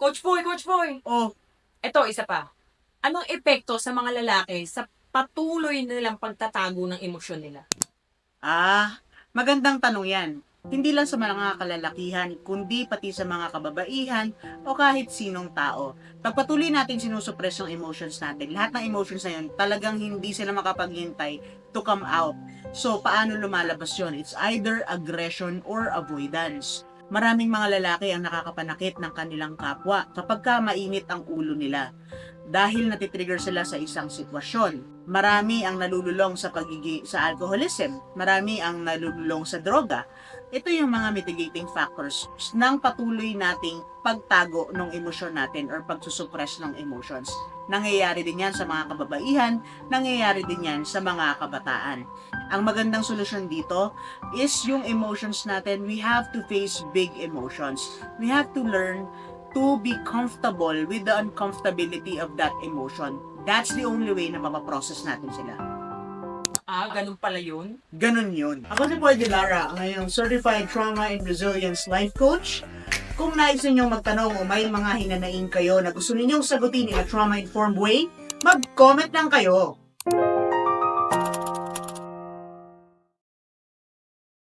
Coach Boy! Oh, Ito, isa pa. Anong epekto sa mga lalaki sa patuloy nilang pagtatago ng emosyon nila? magandang tanong yan. Hindi lang sa mga kalalakihan, kundi pati sa mga kababaihan o kahit sinong tao. Pagpatuloy natin sinusuppress yung emotions natin, lahat ng emotions na yun, talagang hindi sila makapaghintay to come out. So, paano lumalabas yun? It's either aggression or avoidance. Maraming mga lalaki ang nakakapanakit ng kanilang kapwa kapag ka mainit ang ulo nila dahil natitrigger sila sa isang sitwasyon. Marami ang nalululong sa alcoholism, marami ang nalululong sa droga. Ito yung mga mitigating factors ng patuloy nating pagtago ng emosyon natin or pagsusuppress ng emotions. Nangyayari din yan sa mga kababaihan, nangyayari din yan sa mga kabataan. Ang magandang solusyon dito is yung emotions natin, we have to face big emotions. We have to learn to be comfortable with the uncomfortability of that emotion. That's the only way na mapaprocess natin sila. Ganun pala yun? Ganun yun. Ako si Boy Lara, ang ngayong Certified Trauma and Resilience Life Coach. Kung nais ninyong magtanong o may mga hinanaing kayo na gusto ninyong sagutin in a trauma-informed way, mag-comment lang kayo.